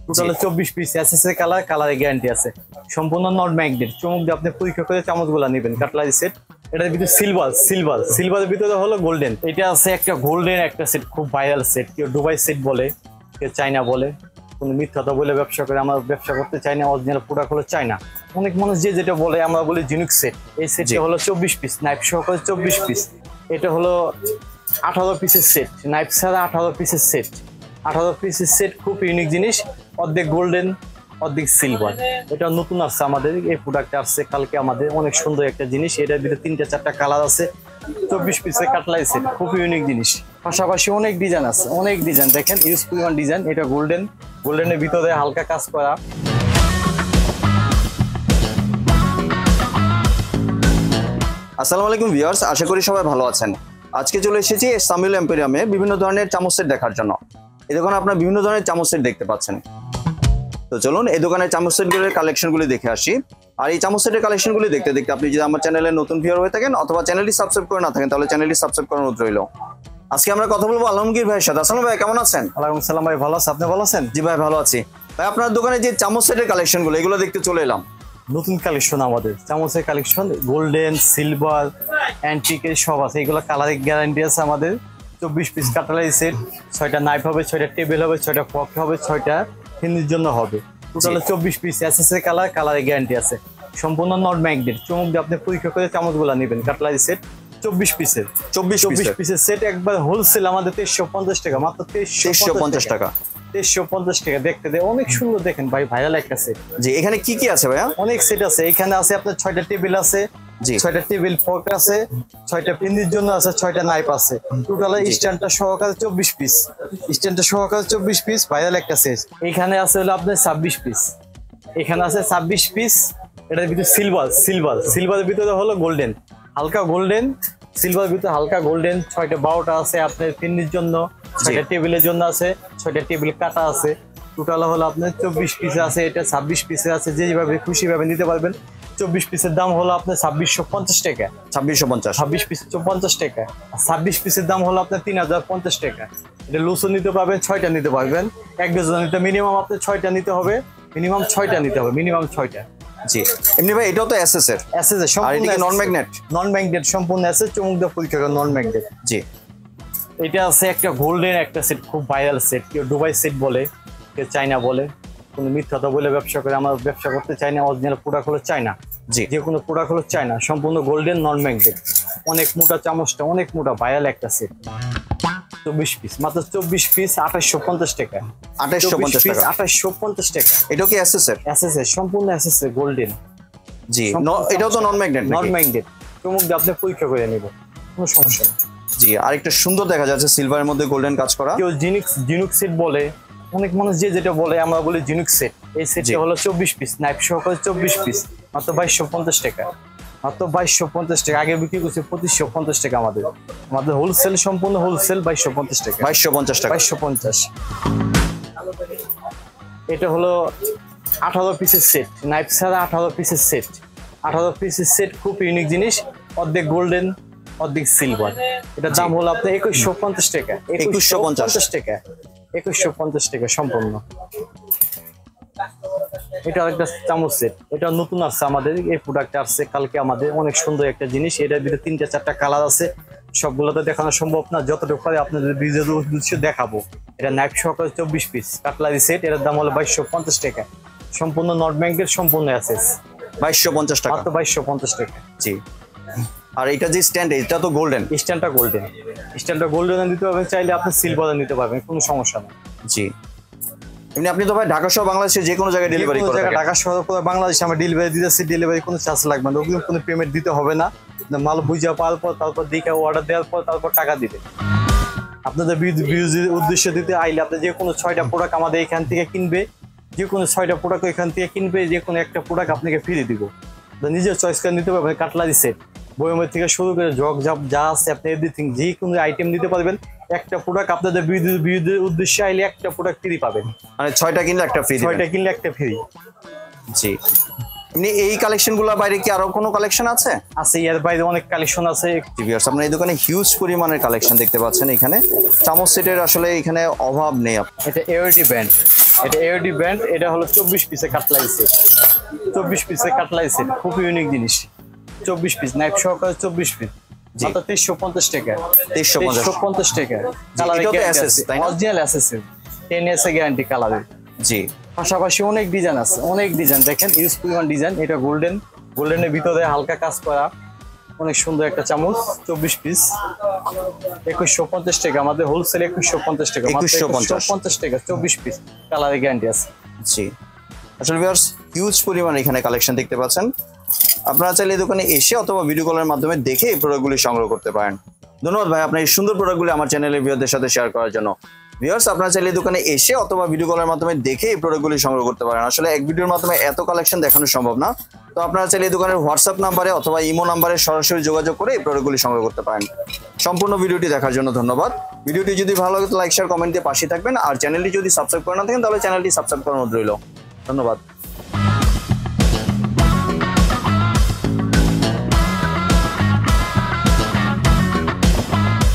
Total 24 piece SSA colour, কালারের guarantee আছে। সম্পূর্ণ নট ম্যাগনেট, চমক দিয়ে আপনি পরীক্ষা করে চামচগুলা নেবেন। কাটলারি সেট, এটার ভিতরে সিলভারের ভিতরে হলো গোল্ডেন। এটা আছে একটা গোল্ডেন একটা সেট, খুব ভাইরাল সেট। কেউ দুবাই সেট বলে, কেউ চায়না বলে, কোনো মিথ্যাটা বলে ব্যবসা করে। আমরা ব্যবসা করতে চাই না, অরিজিনাল প্রোডাক্ট হলো চায়না। অনেক মানুষ যে যেটা বলে, আমরা বলি জিনুক সেট। এই সেটটা হলো 24 পিস, নাইফ সহকারে 24 পিস। এটা হলো 18 পিসের সেট, নাইফ ছাড়া 18 পিসের সেট। 18 পিসের সেট, খুব ইউনিক জিনিস। অর্ধেক গোল্ডেন, অর্ধেক সিলভার। এটা নতুন আসছে আমাদের, এই প্রোডাক্টটা আসছে কালকে আমাদের। অনেক সুন্দর একটা জিনিস। এটার ভিতরে 3-4টা কালার আছে। 24 পিসের কাটলাই সেট, খুব ইউনিক জিনিস। পাশাপাশি অনেক ডিজাইন আছে, অনেক ডিজাইন দেখেন, ইউজ পরিমাণ ডিজাইন। এটা গোল্ডেনের ভিতরে হালকা কাজ করা। আসসালামু আলাইকুম ভিউয়ার্স, আশা করি সবাই ভালো আছেন। আজকে চলে এসেছি সামিউল এম্পোরিয়ামে বিভিন্ন ধরনের চামচ সেট দেখার জন্য। এই দোকানে আপনারা বিভিন্ন ধরনের চামচ সেট দেখতে পাচ্ছেন। তো চলুন এই দোকানের চামচ সেটগুলোর কালেকশনগুলি দেখে আসি। আর এই চামচ সেটের কালেকশনগুলি দেখতে দেখতে আপনি যদি আমার চ্যানেলে নতুন ভিউয়ার হয়ে থাকেন অথবা চ্যানেলটি সাবস্ক্রাইব করে না থাকেন, তাহলে চ্যানেলটি সাবস্ক্রাইব করার অনুরোধ রইল। আজকে আমরা কথা বলবো আলমগীর ভাইয়ের সাথে। আসসালামু ভাই, কেমন আছেন? ওয়ালাইকুম সালাম ভাই, ভালো আছেন? আপনি ভালো আছেন? জি ভাই, ভালো আছি। ভাই, আপনার দোকানে যে চামচ সেটের কালেকশনগুলো, এগুলো দেখতে চলে এলাম। নতুন কালেকশন আমাদের চামচের কালেকশন, গোল্ডেন, সিলভার, অ্যান্টিকের সব আছে। এগুলো কালারের গ্যারান্টি আছে আমাদের। 24 পিস কাটলারি সেট, 6টা নাইফ হবে, 6টা টেবিল হবে, 6টা ফর্ক হবে, 6টা ফিনির জন্য হবে। টোটাল 24 পিস এসএসএ কালার, কালারের গ্যারান্টি আছে। সম্পূর্ণ নট ম্যাগনেট, চমক দিয়ে আপনি পরীক্ষা করে চামচগুলা নেবেন। কাটলারি সেট 24 পিসের 24 পিসের সেট, একবার হোলসেল আমাদের 2350 টাকা, মাত্র 2350 টাকা। 2350 টাকা। দেখতে দেয় অনেক সুন্দর, দেখেন ভাই, ভাইরাল একটা সেট। জি, এখানে কি কি আছে ভাইয়া? অনেক সেট আছে এখানে। আছে আপনার 6টা টেবিল আছে, 6টা টেবিল ফর্ক আছে, 6টা পিন্দির জন্য আছে, 6টা নাইফ আছে। টোটাল স্ট্যান্ডটা সহকারে 24 পিস, স্ট্যান্ডটা সহকারে 24 পিস, ভাইরাল একটা সেট। এখানে আছে হলো আপনার 26 পিস, এখানে আছে 26 পিস। এটার ভিতরে সিলভারের ভিতরে হলো গোল্ডেন, হালকা গোল্ডেন। সিলভার ভিতরে হালকা গোল্ডেন। 6টা 12টা আছে আপনার পিন্দির জন্য, 6টা টেবিলের জন্য আছে, 6টা টেবিল কাটা আছে। টোটাল হলো আপনার 24 পিসে আছে। এটা 26 পিসে আছে, যেভাবে খুশি ভাবে নিতে পারবেন। 24 পিসের দাম হলো আপনার 2650 টাকা। 26 পিস 50 টাকা। 26 পিসের দাম হলো আপনার 3050 টাকা। এটা লুসও নিতে পারবেন, 6টা নিতে পারবেন। এক ডজন নিতে মিনিমাম আপনার 6টা নিতে হবে, মিনিমাম 6টা। জি, এমনি ভাই এটাও তো এসএস এর। আর এটা কি নন ম্যাগনেট? সম্পূর্ণ এসএস, চমক দিয়ে পরীক্ষা করে নন ম্যাগনেট। জি, এটা আছে একটা গোল্ডেন একটা সেট, খুব ভাইরাল সেট। কেউ দুবাই সেট বলে, কেউ চায়না বলে, কোনো মিথ্যাটা বলে ব্যবসা করে। আমরা ব্যবসা করতে চাই না, অরিজিনাল প্রোডাক্ট হলো চায়না। জি, যে কোনো প্রোডাক্ট হলো চায়না, সম্পূর্ণ গোল্ডেন, নন ম্যাগনেট। অনেক মোটা চামচটা, অনেক মোটা, ভাইরাল একটা সেট। 24 পিস, মাত্র 24 পিস 2850 টাকা। 2850 টাকা। এটাও কি এসএস এর? সম্পূর্ণ এসএস এর, গোল্ডেন। জি, এটাও তো নন ম্যাগনেট? চমক দিয়ে আপনি পরীক্ষা করে নেব, কোনো সমস্যা নেই। জি, আরেকটা সুন্দর দেখা যাচ্ছে সিলভারের মধ্যে গোল্ডেন কাজ করা। কেউ জিনুক সেট বলে, অনেক মানুষ যে যেটা বলে, আমরা বলি জিনুক সেট। এই সেটটা হলো 24 পিস, নাইফ সহকারে 24 পিস, মাত্র 2250 টাকা। মাত্র 2250 টাকা। আগে বিক্রি করছে 2550 টাকা। আমাদের হোলসেল, সম্পূর্ণ হোলসেল, 2250 টাকা। 2250। এটা হলো 18 পিসের সেট, নাইফ ছাড়া 18 পিসের সেট। 18 পিসের সেট, খুব ইউনিক জিনিস। অর্ধেক গোল্ডেন, অর্ধেক সিলভার। এটার দাম হলো আপনার 2150 টাকা। 2150 টাকা সম্পূর্ণ। এটা একটা চামচ সেট, এটা নতুন আসছে আমাদের। এই প্রোডাক্টটা আসছে কালকে আমাদের। অনেক সুন্দর একটা জিনিস। এটার ভিতরে 3-4টা কালার আছে। সবগুলোতে দেখানো সম্ভব না, যতটুকু পারে আপনাদের ভিডিওর উদ্দেশ্যে দেখাবো। এটা নাইফ সহকারে 24 পিস কাটলারি সেট। এটার দাম হলো 2250 টাকা। সম্পূর্ণ নট ব্যাংকের, সম্পূর্ণ অ্যাসেস। 2250 টাকা, মাত্র 2250 টাকা। জি। আর এটা যে স্ট্যান্ড, এটা তো গোল্ডেন। স্ট্যান্ডটা গোল্ডেন নিতে পারবেন, চাইলে আপনি সিলভারে নিতে পারবেন, কোনো সমস্যা নেই। জি, এমনি আপনি তো ভাই ঢাকা সহ বাংলাদেশে যে কোনো জায়গায় ডেলিভারি করেন? ঢাকা সহ বাংলাদেশে আমরা ডেলিভারি দিতেছি। ডেলিভারি কোনো চার্জ লাগবে না, ওগুলো কোনো পেমেন্ট দিতে হবে না। মাল বুঝা পাওয়ার পর, তারপর দেখে অর্ডার দেওয়ার পর, তারপর টাকা দিবে। আপনাদের উদ্দেশ্য দিতে আইলে আপনি যে কোনো 6টা প্রোডাক্ট আমাদের এখান থেকে কিনবে, যে কোনো 6টা প্রোডাক্ট এখান থেকে কিনবে, যে কোনো একটা প্রোডাক্ট আপনাকে ফ্রি দিব। নিজের চয়েস করে নিতে পারবেন। কাটলারি সেট, বয়মের থেকে শুরু করে জগ জাপ যা আছে, আপনি এভরিথিং যে কোনো আইটেম নিতে পারবেন। একটা প্রোডাক্ট আপনাদের বিদ্যুতের উদ্দেশ্যে আইলে একটা প্রোডাক্ট ফ্রি পাবেন। মানে 6টা কিনলে একটা ফ্রি। 6টা কিনলে একটা ফ্রি। জি, এমনি এই কালেকশনগুলোর বাইরে কি আরো কোনো কালেকশন আছে? এর বাইরে অনেক কালেকশন আছে। ভিউয়ার্স, আপনারা এই দোকানে হিউজ পরিমাণের কালেকশন দেখতে পাচ্ছেন। এখানে চামচ সেটের আসলে এখানে অভাব নেই। এটা এওরিটি ব্র্যান্ড, এটা এওডি ব্র্যান্ড, এটা হলো 24 পিসে কাটলাই সেট। 24 পিসে কাটলাই সেট খুব ইউনিক জিনিস। 24 পিস নাইফ সহকারে 24 পিস মাত্র 2350 টাকা। 2350 টাকা। Colour original SSS 10 years guarantee কালারের। জি, পাশাপাশি অনেক ডিজাইন আছে, অনেক ডিজাইন দেখেন, ইউজ পরিমাণ ডিজাইন। এটা গোল্ডেনের ভিতরে হালকা কাজ করা, অনেক সুন্দর একটা চামচ। 24 পিস 2150 টাকা, আমাদের হোলসেল 2150 টাকা, 2150 টাকা 24 পিস কালারের গ্যারান্টি আছে। জি, আসলে ভিউয়ার্স হিউজ পরিমাণ এখানে কালেকশন দেখতে পাচ্ছেন। আপনারা চাইলে এই দোকানে এসে অথবা ভিডিও কলের মাধ্যমে দেখে এই প্রোডাক্টগুলি সংগ্রহ করতে পারেন। ধন্যবাদ ভাই আপনার এই সুন্দর প্রোডাক্টগুলি আমার চ্যানেলের ভিউয়ারদের সাথে শেয়ার করার জন্য। ভিউয়ার্স আপনারা চাইলে এই দোকানে এসে অথবা ভিডিও কলের মাধ্যমে দেখে এই প্রোডাক্টগুলি সংগ্রহ করতে পারেন। আসলে এক ভিডিওর মাধ্যমে এত কালেকশন দেখানো সম্ভব না, তো আপনারা চাইলে এই দোকানের হোয়াটসঅ্যাপ নাম্বারে অথবা ইমো নাম্বারে সরাসরি যোগাযোগ করে এই প্রোডাক্টগুলি সংগ্রহ করতে পারেন। সম্পূর্ণ ভিডিওটি দেখার জন্য ধন্যবাদ। ভিডিওটি যদি ভালো লাগে লাইক শেয়ার কমেন্ট দিয়ে পাশে থাকবেন, আর চ্যানেলটি যদি সাবস্ক্রাইব করে না থাকেন তাহলে চ্যানেলটি সাবস্ক্রাইব করার অনুরোধ রইল। ধন্যবাদ।